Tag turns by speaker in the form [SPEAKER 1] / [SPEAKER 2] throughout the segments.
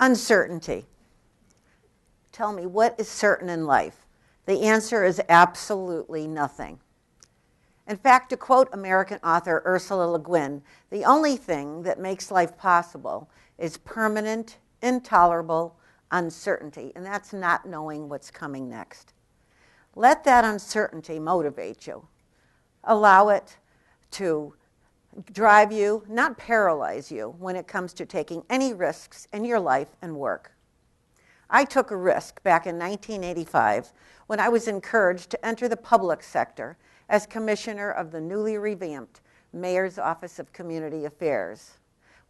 [SPEAKER 1] Uncertainty. Tell me, what is certain in life? The answer is absolutely nothing. In fact, to quote American author Ursula Le Guin, the only thing that makes life possible is permanent, intolerable uncertainty, and that's not knowing what's coming next. Let that uncertainty motivate you. Allow it to drive you, not paralyze you, when it comes to taking any risks in your life and work. I took a risk back in 1985 when I was encouraged to enter the public sector as commissioner of the newly revamped Mayor's Office of Community Affairs,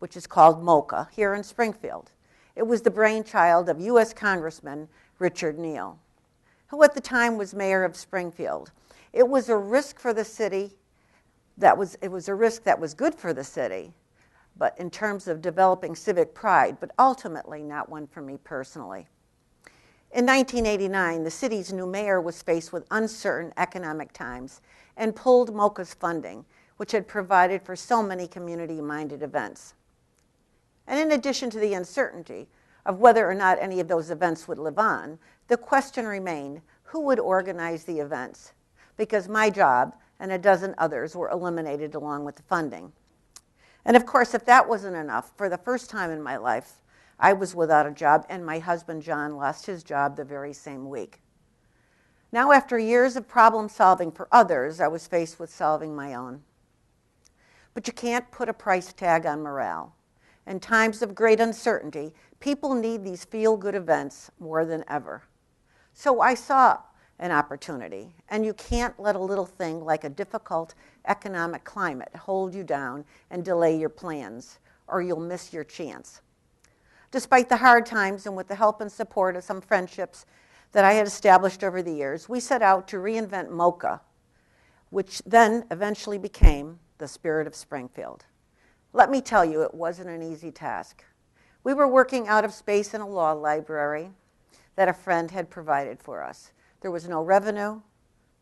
[SPEAKER 1] which is called MOCA, here in Springfield. It was the brainchild of US Congressman Richard Neal, who at the time was mayor of Springfield. It was a risk for the city. It was a risk that was good for the city, but in terms of developing civic pride, but ultimately not one for me personally. In 1989, the city's new mayor was faced with uncertain economic times and pulled MOCA's funding, which had provided for so many community-minded events. And in addition to the uncertainty of whether or not any of those events would live on, the question remained, who would organize the events? Because my job and a dozen others were eliminated along with the funding. And of course, if that wasn't enough, for the first time in my life, I was without a job, and my husband, John, lost his job the very same week. Now, after years of problem solving for others, I was faced with solving my own. But you can't put a price tag on morale. In times of great uncertainty, people need these feel-good events more than ever. So I saw an opportunity, and you can't let a little thing like a difficult economic climate hold you down and delay your plans, or you'll miss your chance. Despite the hard times and with the help and support of some friendships that I had established over the years, we set out to reinvent MOCA, which then eventually became the Spirit of Springfield. Let me tell you, it wasn't an easy task. We were working out of space in a law library that a friend had provided for us. There was no revenue,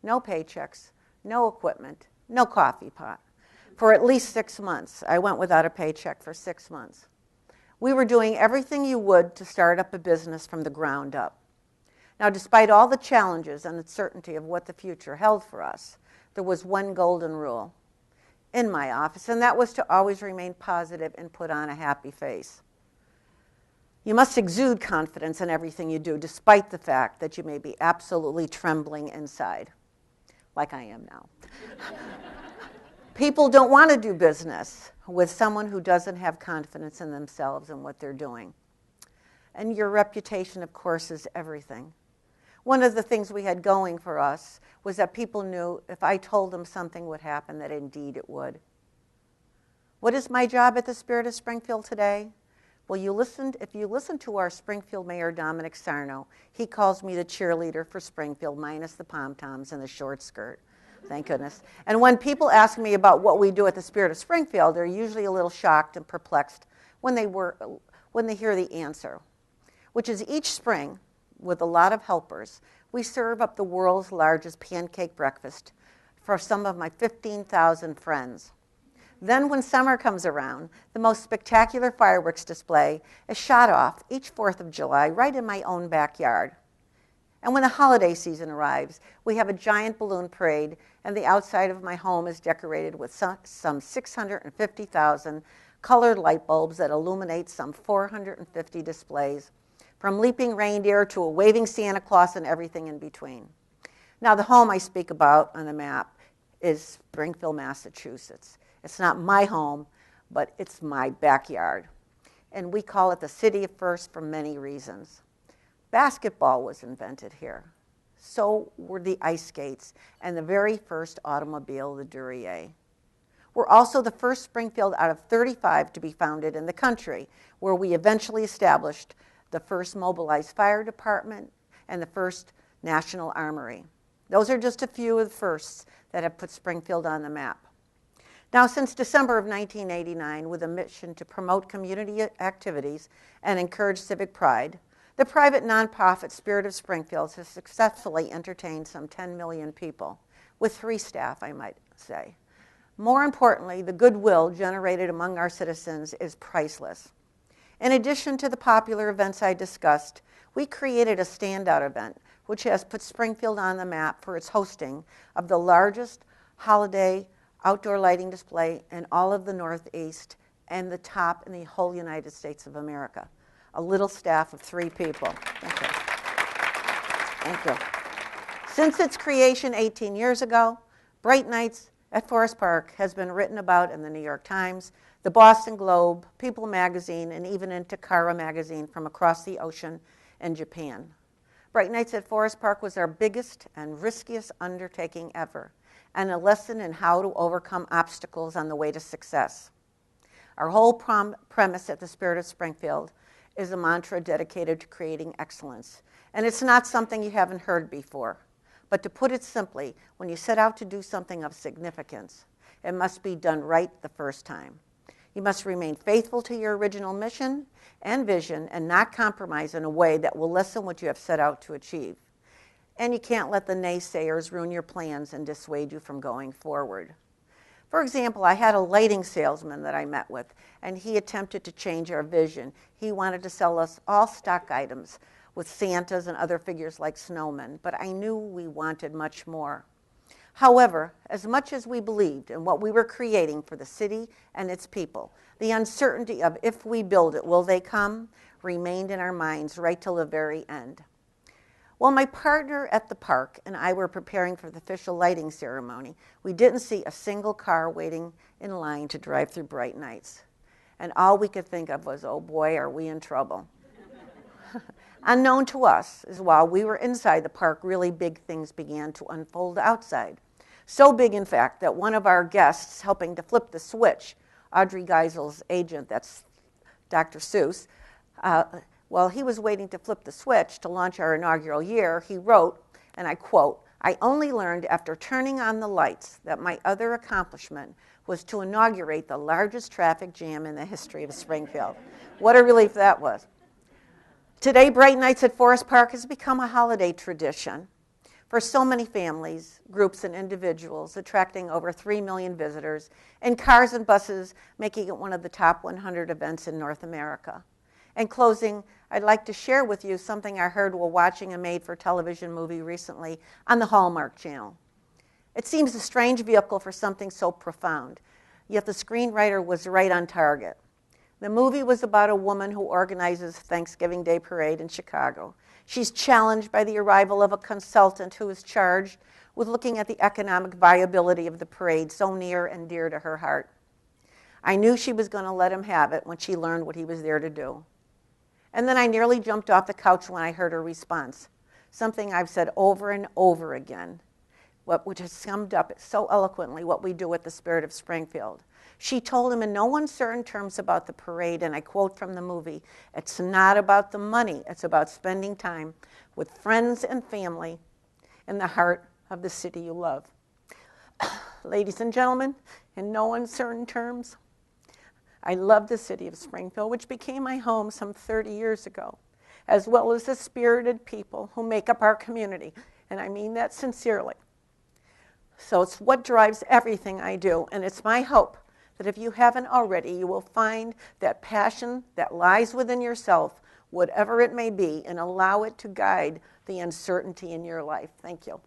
[SPEAKER 1] no paychecks, no equipment, no coffee pot. For at least 6 months, I went without a paycheck for 6 months. We were doing everything you would to start up a business from the ground up. Now, despite all the challenges and uncertainty of what the future held for us, there was one golden rule in my office, and that was to always remain positive and put on a happy face. You must exude confidence in everything you do, despite the fact that you may be absolutely trembling inside, like I am now. People don't want to do business with someone who doesn't have confidence in themselves and what they're doing. And your reputation, of course, is everything. One of the things we had going for us was that people knew if I told them something would happen, that indeed it would. What is my job at the Spirit of Springfield today? Well, if you listen to our Springfield Mayor, Dominic Sarno, he calls me the cheerleader for Springfield, minus the pom-toms and the short skirt. Thank goodness. And when people ask me about what we do at the Spirit of Springfield, they're usually a little shocked and perplexed when they hear the answer, which is each spring, with a lot of helpers, we serve up the world's largest pancake breakfast for some of my 15,000 friends. Then when summer comes around, the most spectacular fireworks display is shot off each 4th of July right in my own backyard. And when the holiday season arrives, we have a giant balloon parade, and the outside of my home is decorated with some 650,000 colored light bulbs that illuminate some 450 displays, from leaping reindeer to a waving Santa Claus and everything in between. Now, the home I speak about on the map is Springfield, Massachusetts. It's not my home, but it's my backyard. And we call it the City of First for many reasons. Basketball was invented here. So were the ice skates and the very first automobile, the Duryea. We're also the first Springfield out of 35 to be founded in the country, where we eventually established the first mobilized fire department and the first National Armory. Those are just a few of the firsts that have put Springfield on the map. Now, since December of 1989, with a mission to promote community activities and encourage civic pride, the private nonprofit Spirit of Springfield has successfully entertained some 10 million people, with 3 staff, I might say. More importantly, the goodwill generated among our citizens is priceless. In addition to the popular events I discussed, we created a standout event which has put Springfield on the map for its hosting of the largest holiday outdoor lighting display in all of the Northeast and the top in the whole United States of America. A little staff of 3 people. Thank you. Thank you. Since its creation 18 years ago, Bright Nights at Forest Park has been written about in the New York Times, the Boston Globe, People magazine, and even in Takara magazine from across the ocean in Japan. Bright Nights at Forest Park was our biggest and riskiest undertaking ever, and a lesson in how to overcome obstacles on the way to success. Our whole premise at the Spirit of Springfield is a mantra dedicated to creating excellence. And it's not something you haven't heard before. But to put it simply, when you set out to do something of significance, it must be done right the first time. You must remain faithful to your original mission and vision and not compromise in a way that will lessen what you have set out to achieve. And you can't let the naysayers ruin your plans and dissuade you from going forward. For example, I had a lighting salesman that I met with, and he attempted to change our vision. He wanted to sell us all stock items with Santas and other figures like snowmen, but I knew we wanted much more. However, as much as we believed in what we were creating for the city and its people, the uncertainty of if we build it, will they come, remained in our minds right till the very end. While my partner at the park and I were preparing for the official lighting ceremony, we didn't see a single car waiting in line to drive through Bright Nights. And all we could think of was, oh boy, are we in trouble. Unknown to us is while we were inside the park, really big things began to unfold outside. So big, in fact, that one of our guests helping to flip the switch, Audrey Geisel's agent, that's Dr. Seuss, while he was waiting to flip the switch to launch our inaugural year, he wrote, and I quote, "I only learned after turning on the lights that my other accomplishment was to inaugurate the largest traffic jam in the history of Springfield." What a relief that was. Today, Bright Nights at Forest Park has become a holiday tradition for so many families, groups, and individuals, attracting over 3 million visitors, and cars and buses, making it one of the top 100 events in North America. In closing, I'd like to share with you something I heard while watching a made-for-television movie recently on the Hallmark Channel. It seems a strange vehicle for something so profound, yet the screenwriter was right on target. The movie was about a woman who organizes Thanksgiving Day Parade in Chicago. She's challenged by the arrival of a consultant who is charged with looking at the economic viability of the parade so near and dear to her heart. I knew she was going to let him have it when she learned what he was there to do. And then I nearly jumped off the couch when I heard her response, something I've said over and over again, which has summed up so eloquently what we do at the Spirit of Springfield. She told him in no uncertain terms about the parade, and I quote from the movie, "It's not about the money, it's about spending time with friends and family in the heart of the city you love." Ladies and gentlemen, in no uncertain terms, I love the city of Springfield, which became my home some 30 years ago, as well as the spirited people who make up our community, and I mean that sincerely. So it's what drives everything I do, and it's my hope that if you haven't already, you will find that passion that lies within yourself, whatever it may be, and allow it to guide the uncertainty in your life. Thank you.